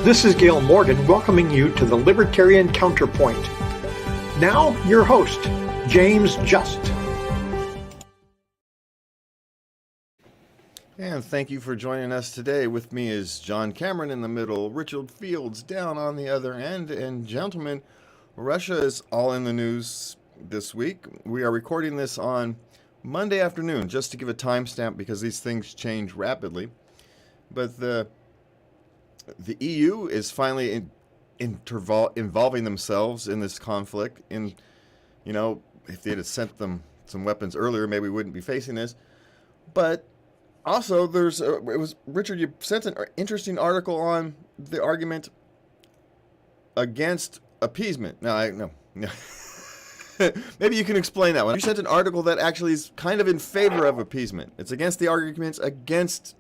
This is Gail Morgan welcoming you to the Libertarian Counterpoint. Now, your host, James Just. And thank you for joining us today. With me is John Cameron in the middle, Richard Fields down on the other end. And gentlemen, Russia is all in the news this week. We are recording this on Monday afternoon, just to give a timestamp because these things change rapidly. But the EU is finally involving themselves in this conflict. And, you know, if they had sent them some weapons earlier, maybe we wouldn't be facing this. But also, Richard, you sent an interesting article on the argument against appeasement. No. Maybe you can explain that one. You sent an article that actually is kind of in favor of appeasement. It's against the arguments against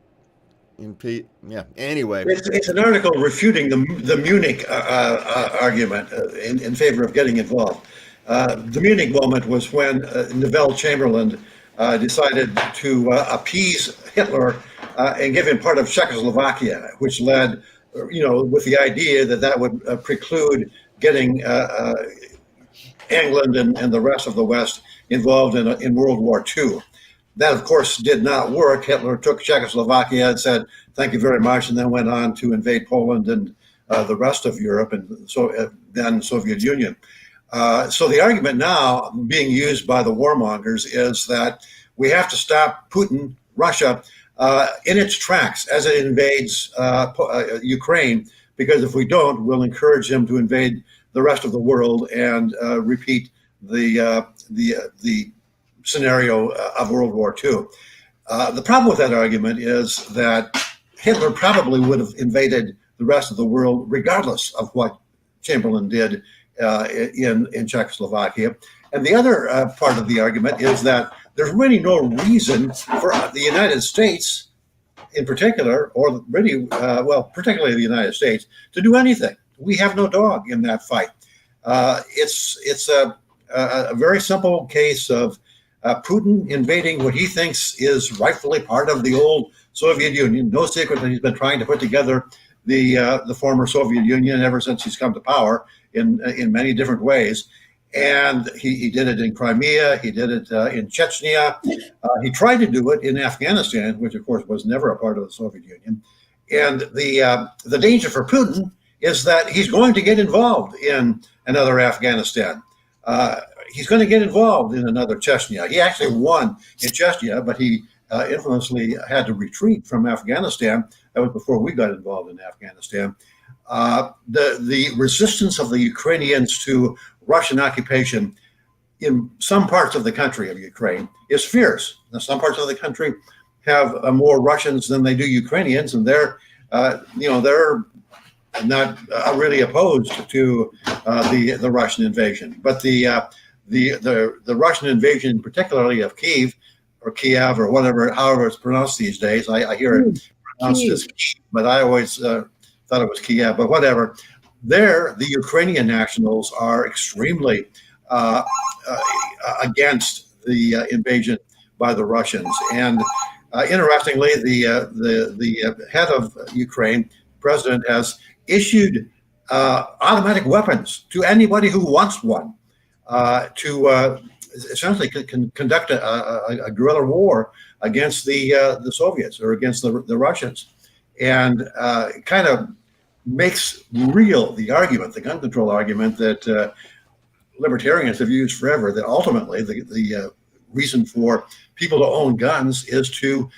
Anyway, it's an article refuting the Munich argument in favor of getting involved. The Munich moment was when Neville Chamberlain decided to appease Hitler and give him part of Czechoslovakia, which led, with the idea that would preclude getting England and the rest of the West involved in World War II. That, of course, did not work. Hitler took Czechoslovakia and said, thank you very much, and then went on to invade Poland and the rest of Europe and then Soviet Union. So the argument now being used by the warmongers is that we have to stop Russia, in its tracks as it invades Ukraine, because if we don't, we'll encourage him to invade the rest of the world and repeat the scenario of World War II. The problem with that argument is that Hitler probably would have invaded the rest of the world regardless of what Chamberlain did in Czechoslovakia. And the other part of the argument is that there's really no reason for the United States in particular, or really, particularly the United States, to do anything. We have no dog in that fight. It's a very simple case of Putin invading what he thinks is rightfully part of the old Soviet Union. No secret that he's been trying to put together the former Soviet Union ever since he's come to power in many different ways. And he did it in Crimea. He did it in Chechnya. He tried to do it in Afghanistan, which of course was never a part of the Soviet Union. And the danger for Putin is that he's going to get involved in another Afghanistan. He's going to get involved in another Chechnya. He actually won in Chechnya, but he infamously had to retreat from Afghanistan. That was before we got involved in Afghanistan. The resistance of the Ukrainians to Russian occupation in some parts of the country of Ukraine is fierce. Now, some parts of the country have more Russians than they do Ukrainians, and they're not really opposed to the Russian invasion. But the Russian invasion, particularly of Kiev or whatever, however it's pronounced these days. I hear it pronounced as Kiev, but I always thought it was Kiev, but whatever. There, the Ukrainian nationals are extremely against the invasion by the Russians. And interestingly, the head of Ukraine, president, has issued automatic weapons to anybody who wants one, to essentially conduct a guerrilla war against the Soviets or against the Russians, and kind of makes real the argument, the gun control argument that libertarians have used forever, that ultimately the reason for people to own guns is to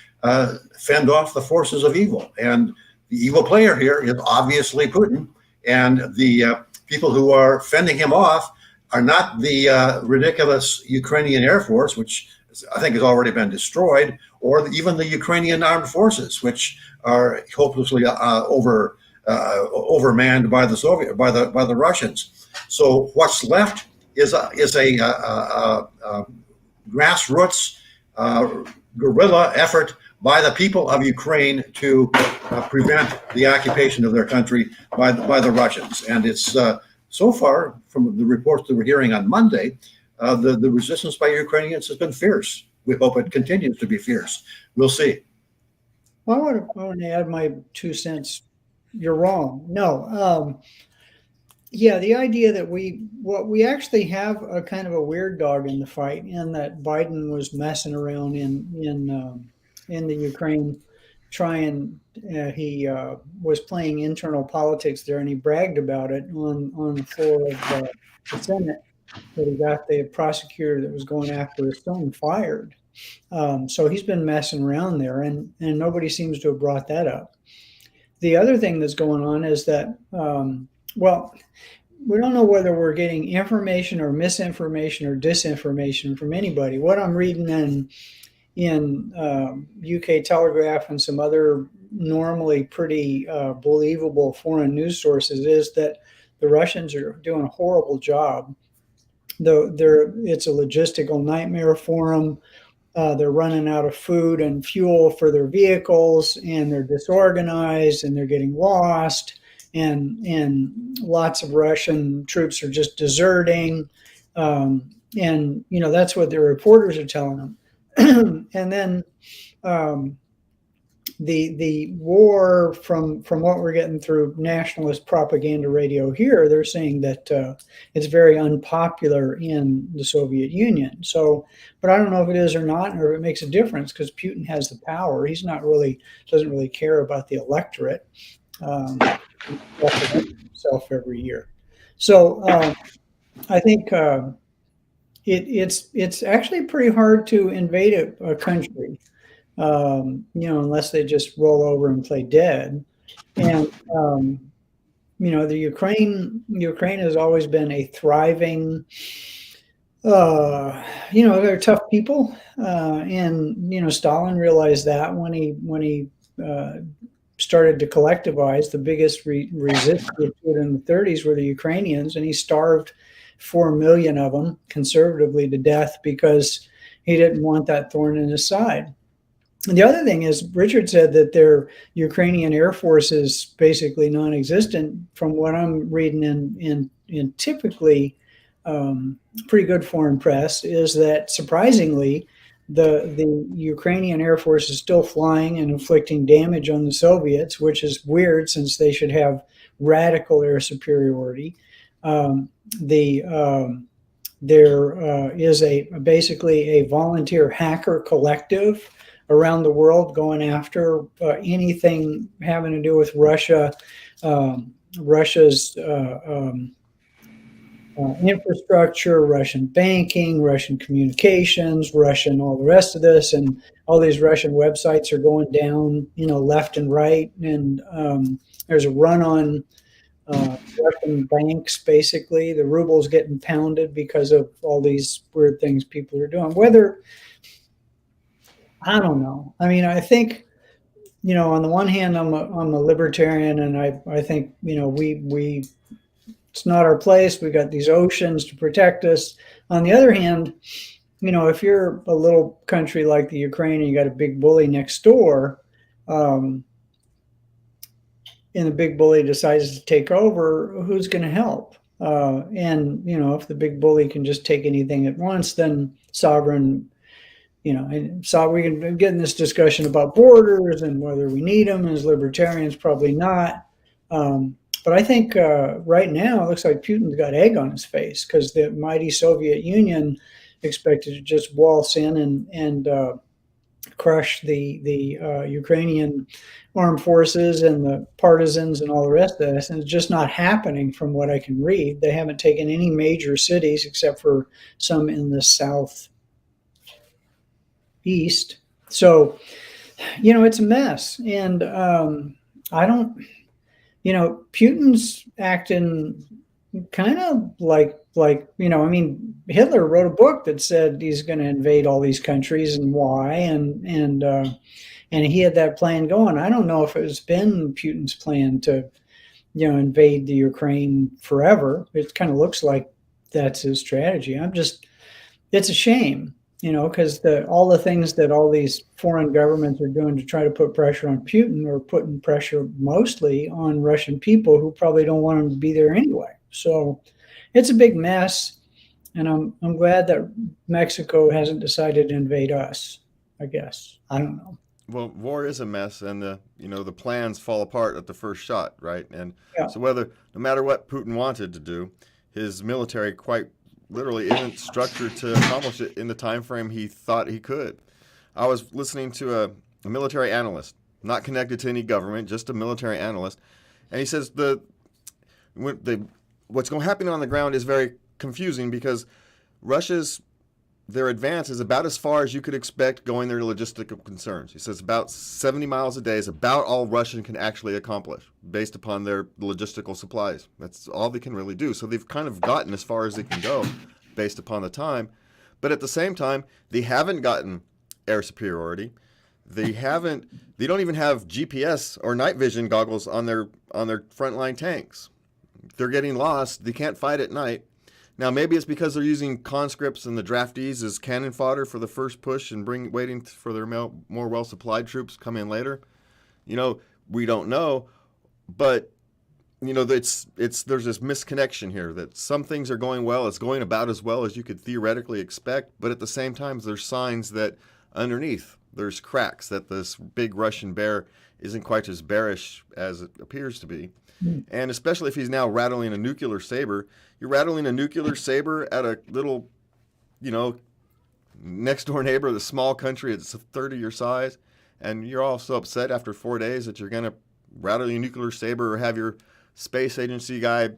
fend off the forces of evil. And the evil player here is obviously Putin, and the people who are fending him off are not the ridiculous Ukrainian Air Force, which I think has already been destroyed, or even the Ukrainian armed forces, which are hopelessly overmanned by the Russians. So what's left is a grassroots guerrilla effort by the people of Ukraine to prevent the occupation of their country by the Russians. And it's so far, from the reports that we're hearing on Monday, the resistance by Ukrainians has been fierce. We hope it continues to be fierce. We'll see. Well, I want to add my 2 cents. You're wrong. No. Yeah, the idea that we actually have a kind of a weird dog in the fight, in that Biden was messing around in the Ukraine, trying. He was playing internal politics there, and he bragged about it on the floor of the Senate, that he got the prosecutor that was going after his son fired. So he's been messing around there, and nobody seems to have brought that up. The other thing that's going on is that, well, we don't know whether we're getting information or misinformation or disinformation from anybody. What I'm reading in UK Telegraph and some other normally pretty believable foreign news sources is that the Russians are doing a horrible job. It's a logistical nightmare for them. They're running out of food and fuel for their vehicles, and they're disorganized, and they're getting lost, and lots of Russian troops are just deserting, and that's what their reporters are telling them. And then the war, from what we're getting through nationalist propaganda radio here, they're saying that it's very unpopular in the Soviet Union. So, but I don't know if it is or not, or if it makes a difference, because Putin has the power. He's not really, doesn't really care about the electorate. Himself every year. So I think it's actually pretty hard to invade a country. Unless they just roll over and play dead. And, the Ukraine has always been a thriving, they're tough people. And Stalin realized that when he started to collectivize. The biggest resistance to it in the 30s were the Ukrainians, and he starved 4 million of them conservatively to death because he didn't want that thorn in his side. And the other thing is, Richard said that their Ukrainian Air Force is basically non-existent. From what I'm reading in typically pretty good foreign press, is that surprisingly, the Ukrainian Air Force is still flying and inflicting damage on the Soviets, which is weird since they should have radical air superiority. There is basically a volunteer hacker collective around the world going after anything having to do with Russia, Russia's infrastructure, Russian banking, Russian communications, Russian all the rest of this, and all these Russian websites are going down, left and right, and there's a run on Russian banks. Basically, the ruble's getting pounded because of all these weird things people are doing. Whether, I don't know. I mean, I think, on the one hand, I'm a libertarian, and I think, we it's not our place. We got these oceans to protect us. On the other hand, if you're a little country like the Ukraine and you got a big bully next door, and the big bully decides to take over, who's going to help? And if the big bully can just take anything at once, then sovereign, and so we can get in this discussion about borders and whether we need them as libertarians. Probably not. But I think right now it looks like Putin's got egg on his face, because the mighty Soviet Union expected to just waltz in and crush the Ukrainian armed forces and the partisans and all the rest of this. And it's just not happening from what I can read. They haven't taken any major cities except for some in the southeast. So, it's a mess. And I don't... Putin's acting kind of like, Hitler wrote a book that said he's going to invade all these countries and why, and he had that plan going. I don't know if it's been Putin's plan to, invade the Ukraine forever. It kind of looks like that's his strategy. It's a shame. Because all the things that all these foreign governments are doing to try to put pressure on Putin are putting pressure mostly on Russian people who probably don't want him to be there anyway. So it's a big mess, and I'm glad that Mexico hasn't decided to invade us, I guess. I don't know. Well, war is a mess, and the plans fall apart at the first shot, right? And Yeah. so no matter what Putin wanted to do, his military quite literally isn't structured to accomplish it in the time frame he thought he could. I was listening to a military analyst, not connected to any government, just a military analyst, and he says what's going to happen on the ground is very confusing because their advance is about as far as you could expect going their logistical concerns. He says about 70 miles a day is about all Russia can actually accomplish based upon their logistical supplies. That's all they can really do. So they've kind of gotten as far as they can go based upon the time. But at the same time, they haven't gotten air superiority. They don't even have GPS or night vision goggles on their frontline tanks. They're getting lost. They can't fight at night. Now, maybe it's because they're using conscripts and the draftees as cannon fodder for the first push and waiting for their more well-supplied troops to come in later. We don't know, but there's this misconnection here that some things are going well. It's going about as well as you could theoretically expect, but at the same time, there's signs that underneath there's cracks, that this big Russian bear isn't quite as bearish as it appears to be. And especially if he's now rattling a nuclear saber. You're rattling a nuclear saber at a little, next door neighbor, the small country, it's a third of your size, and you're all so upset after 4 days that you're going to rattle your nuclear saber or have your space agency guy,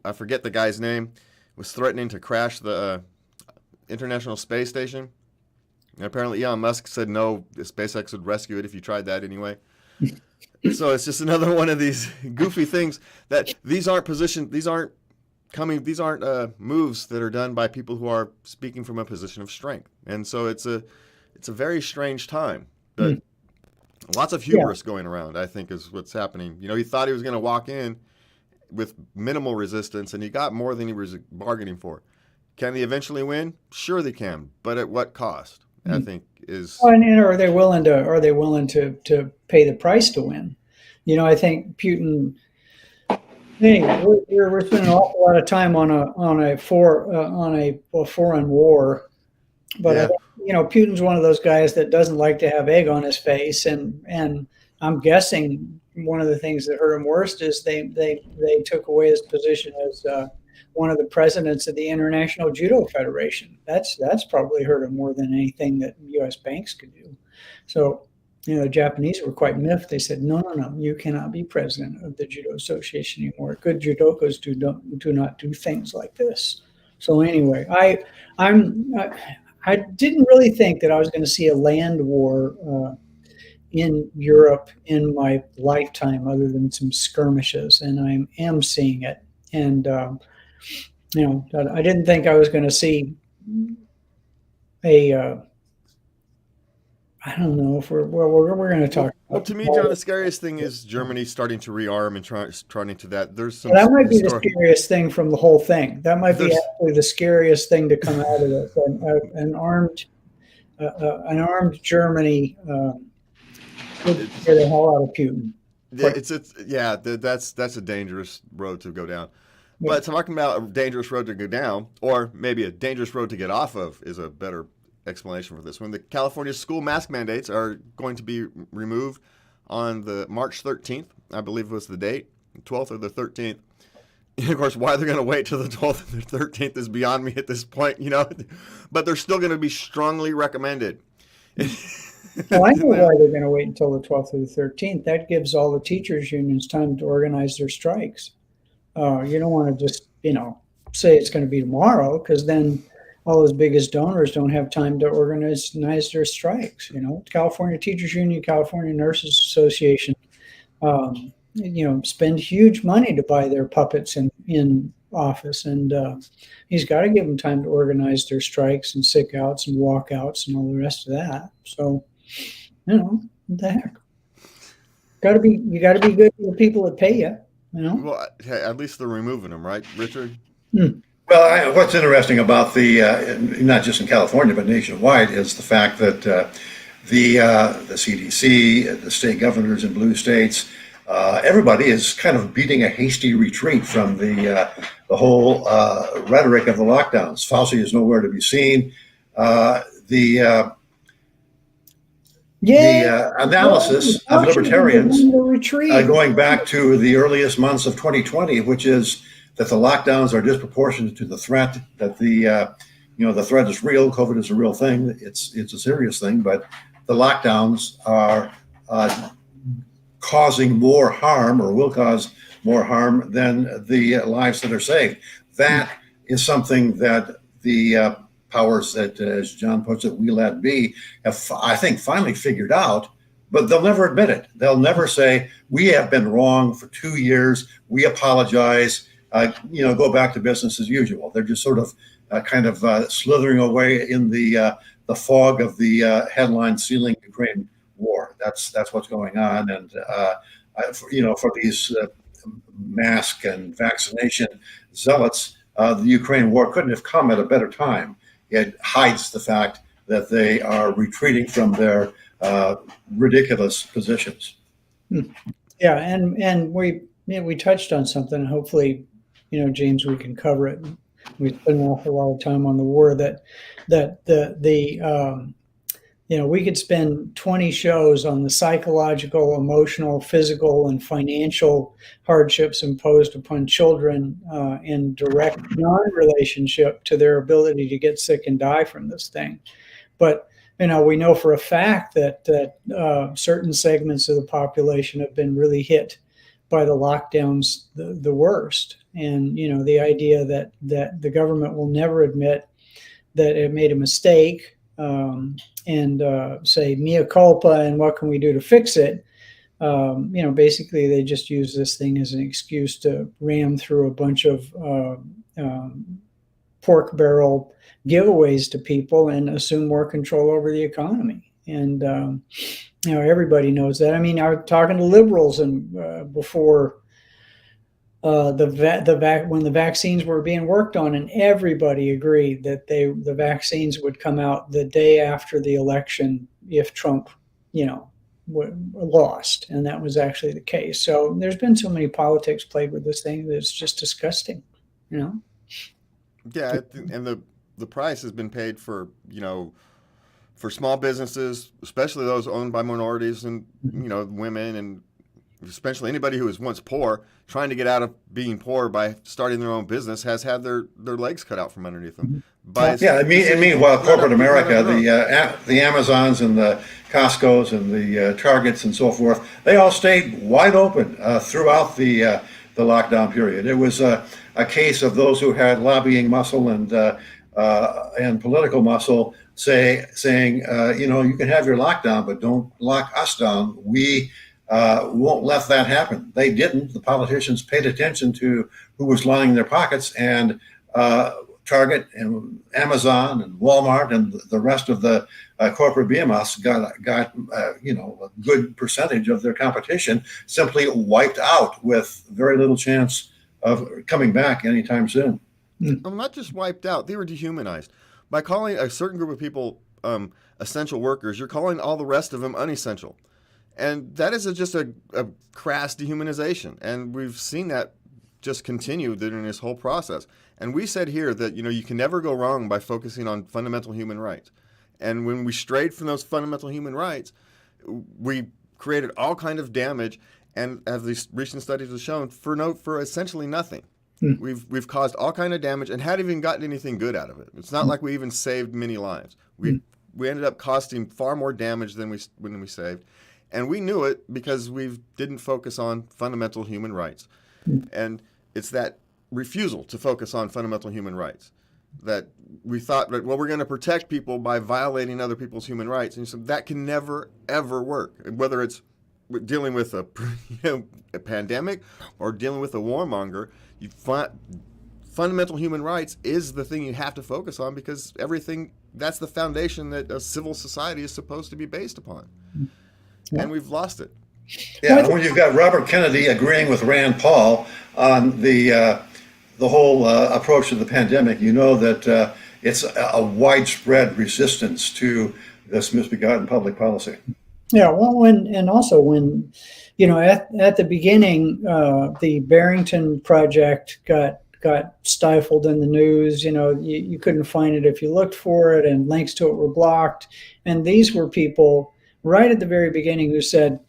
I forget the guy's name, was threatening to crash the International Space Station. And apparently Elon Musk said no, SpaceX would rescue it if you tried that anyway. So it's just another one of these goofy things that these aren't moves that are done by people who are speaking from a position of strength. And so it's a very strange time. But lots of hubris going around, I think, is what's happening. He thought he was going to walk in with minimal resistance, and he got more than he was bargaining for. Can they eventually win? Sure they can, but at what cost? I think is. And are they willing to pay the price to win? I think Putin. Anyway, we're spending an awful lot of time on a foreign war, but I think, Putin's one of those guys that doesn't like to have egg on his face, and I'm guessing one of the things that hurt him worst is they took away his position as one of the presidents of the International Judo Federation. That's probably hurt him more than anything that U.S. banks could do. So, the Japanese were quite miffed. They said, no, you cannot be president of the Judo Association anymore. Good judokas do not do things like this. So anyway, I didn't really think that I was going to see a land war in Europe in my lifetime, other than some skirmishes, and I am seeing it. And I didn't think I was going to see I don't know if we're going to talk. Well, to me, John, the scariest thing is Germany starting to rearm and trying to that. There's some. That might be the scariest thing from the whole thing. That might be actually the scariest thing to come out of it. An armed Germany would scare the hell out of Putin. That's a dangerous road to go down. But talking about a dangerous road to go down, or maybe a dangerous road to get off of, is a better explanation for this one. The California school mask mandates are going to be removed on the March 13th, I believe was the date, 12th or the 13th. And of course, why they're going to wait till the 12th or the 13th is beyond me at this point, but they're still going to be strongly recommended. Well, I know why they're going to wait until the 12th or the 13th. That gives all the teachers unions time to organize their strikes. You don't want to just, say it's going to be tomorrow, because then all those biggest donors don't have time to organize their strikes. California Teachers Union, California Nurses Association, spend huge money to buy their puppets in office, and he's got to give them time to organize their strikes and sick outs and walkouts and all the rest of that. So, what the heck? You got to be good to the people that pay you. Well, at least they're removing them, right, Richard? Well, what's interesting about not just in California but nationwide is the fact that the CDC, the state governors in blue states, everybody is kind of beating a hasty retreat from the whole rhetoric of the lockdowns. Fauci is nowhere to be seen. The analysis of libertarians retreat. going back to the earliest months of 2020, which is that the lockdowns are disproportionate to the threat, that the threat is real. COVID is a real thing. It's a serious thing, but the lockdowns are causing more harm, or will cause more harm, than the lives that are saved. That is something that the powers that, as John puts it, we let be, have, I think, finally figured out, but they'll never admit it. They'll never say, we have been wrong for 2 years, we apologize, go back to business as usual. They're just sort of slithering away in the fog of the headline sealing Ukraine war. That's what's going on. And, for these mask and vaccination zealots, the Ukraine war couldn't have come at a better time. It hides the fact that they are retreating from their ridiculous positions. Yeah, and we touched on something. Hopefully, James, we can cover it. We spent an awful lot of time on the war. We could spend 20 shows on the psychological, emotional, physical, and financial hardships imposed upon children in direct non-relationship to their ability to get sick and die from this thing. But we know for a fact that certain segments of the population have been really hit by the lockdowns the worst. And the idea that the government will never admit that it made a mistake and say mea culpa and what can we do to fix it. Basically they just use this thing as an excuse to ram through a bunch of pork barrel giveaways to people and assume more control over the economy. And everybody knows that. I mean, I was talking to liberals and before when the vaccines were being worked on, and everybody agreed that the vaccines would come out the day after the election if Trump, lost, and that was actually the case. So there's been so many politics played with this thing that it's just disgusting, Yeah, and the price has been paid for for small businesses, especially those owned by minorities and women, and especially anybody who was once poor, trying to get out of being poor by starting their own business, has had their legs cut out from underneath them. Meanwhile, corporate America, the Amazons and the Costco's and the Targets and so forth, they all stayed wide open throughout the lockdown period. It was a case of those who had lobbying muscle and political muscle saying, you can have your lockdown, but don't lock us down. We won't let that happen. They didn't. The politicians paid attention to who was lining their pockets, and Target and Amazon and Walmart and the rest of the corporate behemoths got a good percentage of their competition simply wiped out with very little chance of coming back anytime soon. Well, not just wiped out, they were dehumanized. By calling a certain group of people essential workers, you're calling all the rest of them unessential. And that is just a crass dehumanization. And we've seen that just continue during this whole process. And we said here that, you can never go wrong by focusing on fundamental human rights. And when we strayed from those fundamental human rights, we created all kind of damage, and as these recent studies have shown, for essentially nothing. We've caused all kind of damage and hadn't even gotten anything good out of it. It's not like we even saved many lives. We ended up costing far more damage than we saved. And we knew it because we didn't focus on fundamental human rights. And it's that refusal to focus on fundamental human rights that we thought that, we're going to protect people by violating other people's human rights. And so that can never, ever work. Whether it's dealing with a pandemic or dealing with a warmonger, fundamental human rights is the thing you have to focus on, because that's the foundation that a civil society is supposed to be based upon. Yeah. And we've lost it. Yeah, when you've got Robert Kennedy agreeing with Rand Paul on the whole approach to the pandemic, that it's a widespread resistance to this misbegotten public policy. Yeah, well, when at the beginning, the Barrington Project got stifled in the news. You couldn't find it if you looked for it, and links to it were blocked. And these were people right at the very beginning who said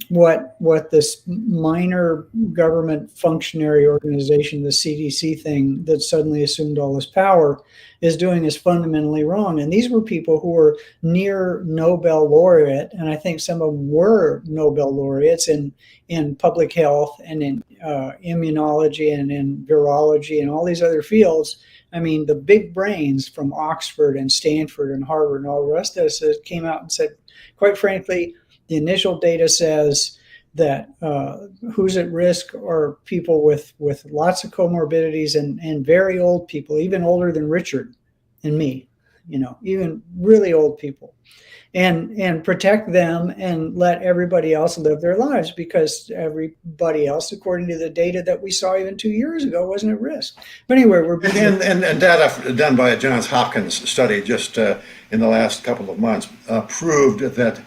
what this minor government functionary organization, the CDC thing that suddenly assumed all this power, is doing is fundamentally wrong. And these were people who were near Nobel laureate, and I think some of them were Nobel laureates in public health and in immunology and in virology and all these other fields. I mean, the big brains from Oxford and Stanford and Harvard and all the rest of us came out and said, quite frankly, the initial data says that who's at risk are people with lots of comorbidities and very old people, even older than Richard and me, even really old people, and protect them and let everybody else live their lives, because everybody else, according to the data that we saw even 2 years ago, wasn't at risk. But anyway, and data done by a Johns Hopkins study just in the last couple of months proved that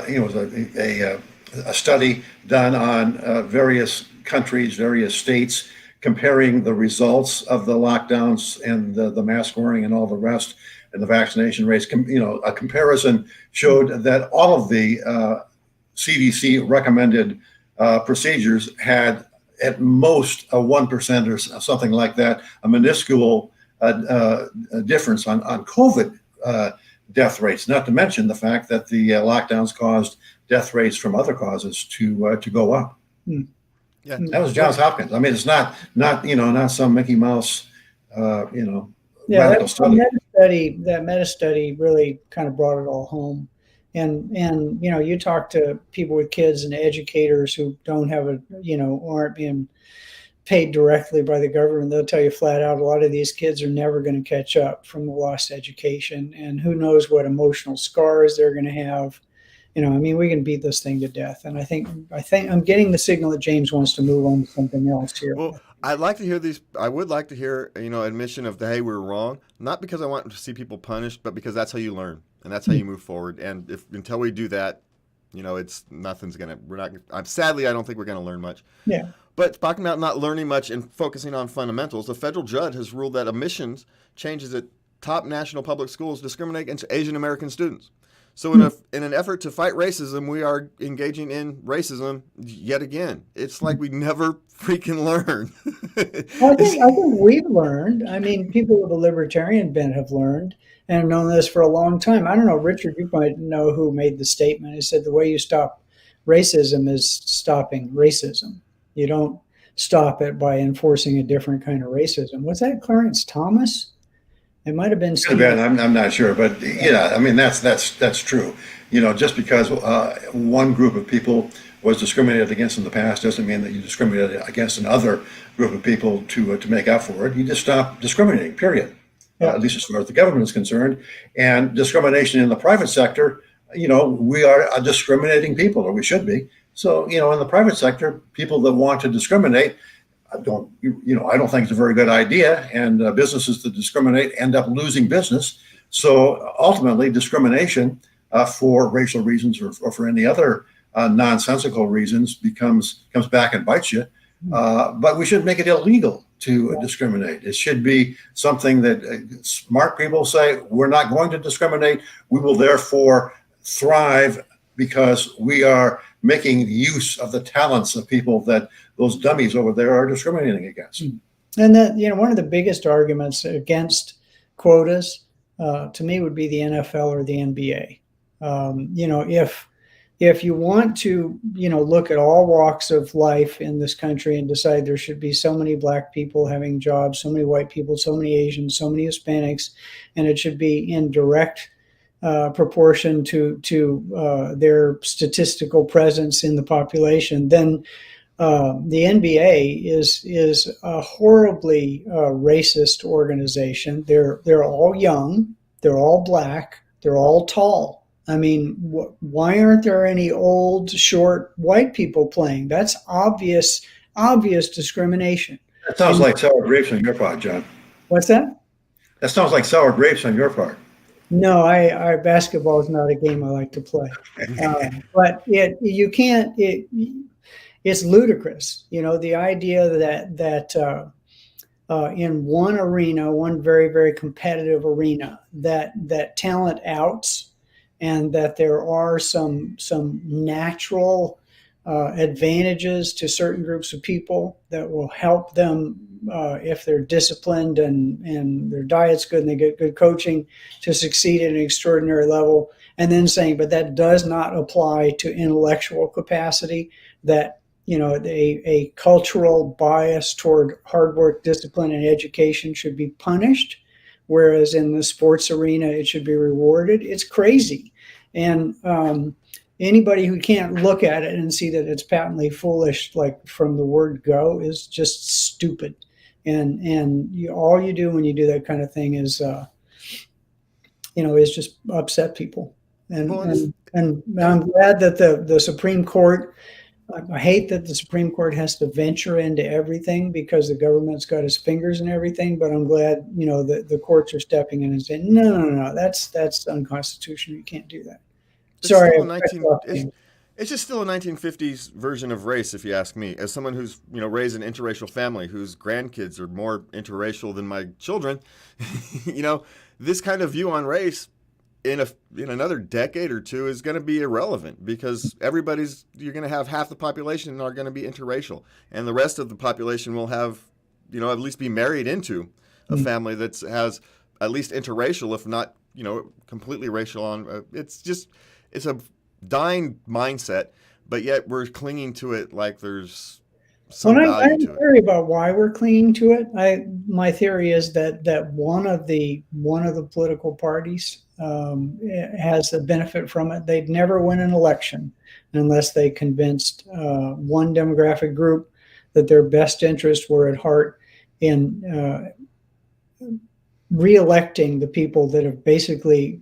it was a study done on various countries, various states, comparing the results of the lockdowns and the mask wearing and all the rest, and the vaccination rates. A comparison showed that all of the CDC recommended procedures had at most a 1% or something like that, a minuscule difference on COVID death rates, not to mention the fact that the lockdowns caused death rates from other causes to go up. Yeah, that was Johns Hopkins. I mean, it's not some Mickey Mouse, radical study. That meta study really kind of brought it all home. And you talk to people with kids and educators who don't have aren't being paid directly by the government. They'll tell you flat out, a lot of these kids are never going to catch up from the lost education, and who knows what emotional scars they're going to have. We can beat this thing to death. And I think I'm getting the signal that James wants to move on to something else here. Well, I'd like to hear these. I would like to hear, admission of hey, we were wrong. Not because I want to see people punished, but because that's how you learn and that's how you move forward. And until we do that, it's nothing's gonna. We're not. Sadly, I don't think we're gonna learn much. Yeah. But talking about not learning much and focusing on fundamentals, a federal judge has ruled that admissions changes at top national public schools discriminate against Asian American students. So in an effort to fight racism, we are engaging in racism yet again. It's like we never freaking learn. I think we've learned. I mean, people with a libertarian bent have learned and have known this for a long time. I don't know, Richard, you might know who made the statement. He said the way you stop racism is stopping racism. You don't stop it by enforcing a different kind of racism. Was that Clarence Thomas? It might have been. I'm not sure, but yeah, I mean that's true. Just because one group of people was discriminated against in the past doesn't mean that you discriminated against another group of people to make up for it. You just stop discriminating. Period. Yeah. At least as far as the government is concerned, and discrimination in the private sector. We are a discriminating people, or we should be. So in the private sector, people that want to discriminate. I don't think it's a very good idea, and businesses that discriminate end up losing business. So ultimately, discrimination for racial reasons or for any other nonsensical reasons comes back and bites you. But we shouldn't make it illegal to discriminate. It should be something that smart people say, we're not going to discriminate. We will therefore thrive because we are making use of the talents of people that those dummies over there are discriminating against. And that, one of the biggest arguments against quotas to me would be the NFL or the NBA. If you want to, look at all walks of life in this country and decide there should be so many black people having jobs, so many white people, so many Asians, so many Hispanics, and it should be in direct proportion to their statistical presence in the population, then the NBA is a horribly racist organization. They're all young, they're all black, they're all tall. I mean, why aren't there any old, short white people playing? That's obvious discrimination. That sounds like sour grapes on your part, John. What's that? That sounds like sour grapes on your part. No, basketball is not a game I like to play. But it's ludicrous. The idea that in one arena, one very, very competitive arena, that talent outs and that there are some natural advantages to certain groups of people that will help them if they're disciplined and their diet's good and they get good coaching to succeed at an extraordinary level. And then saying, but that does not apply to intellectual capacity, that a cultural bias toward hard work, discipline, and education should be punished, whereas in the sports arena it should be rewarded. It's crazy. And anybody who can't look at it and see that it's patently foolish, like from the word go, is just stupid. And all you do when you do that kind of thing is is just upset people. And I'm glad that the Supreme Court, I hate that the Supreme Court has to venture into everything because the government's got its fingers in everything, but I'm glad, that the courts are stepping in and saying, no, that's unconstitutional. You can't do that. It's just still a 1950s version of race, if you ask me. As someone who's raised an interracial family, whose grandkids are more interracial than my children, this kind of view on race in another decade or two is going to be irrelevant, because you're going to have half the population are going to be interracial, and the rest of the population will have, at least be married into a family that has at least interracial, if not, completely racial on. It's a dying mindset, but yet we're clinging to it like there's some value to it. I have a theory about why we're clinging to it. My theory is that one of the political parties has a benefit from it. They'd never win an election unless they convinced one demographic group that their best interests were at heart in re-electing the people that have basically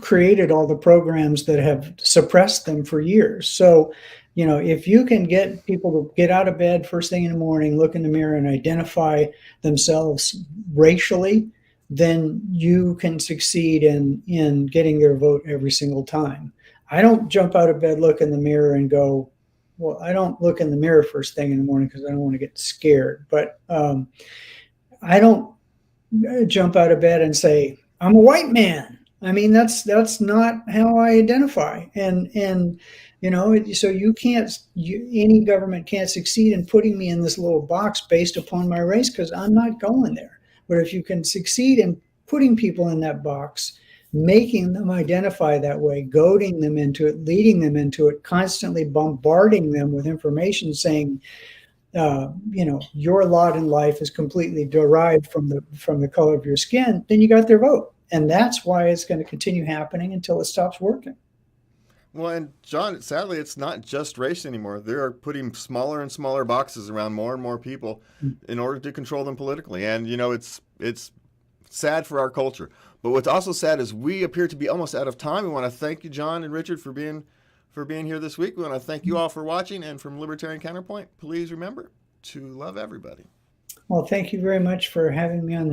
created all the programs that have suppressed them for years. So, if you can get people to get out of bed first thing in the morning, look in the mirror and identify themselves racially, then you can succeed in getting their vote every single time. I don't jump out of bed, look in the mirror and go, well, I don't look in the mirror first thing in the morning because I don't want to get scared. But I don't jump out of bed and say, I'm a white man. I mean, that's not how I identify. And so any government can't succeed in putting me in this little box based upon my race, because I'm not going there. But if you can succeed in putting people in that box, making them identify that way, goading them into it, leading them into it, constantly bombarding them with information saying, your lot in life is completely derived from the color of your skin, then you got their vote. And that's why it's going to continue happening until it stops working. Well, and John, sadly, it's not just race anymore. They are putting smaller and smaller boxes around more and more people in order to control them politically. And, it's sad for our culture. But what's also sad is we appear to be almost out of time. We want to thank you, John and Richard, for being here this week. We want to thank you all for watching. And from Libertarian Counterpoint, please remember to love everybody. Well, thank you very much for having me on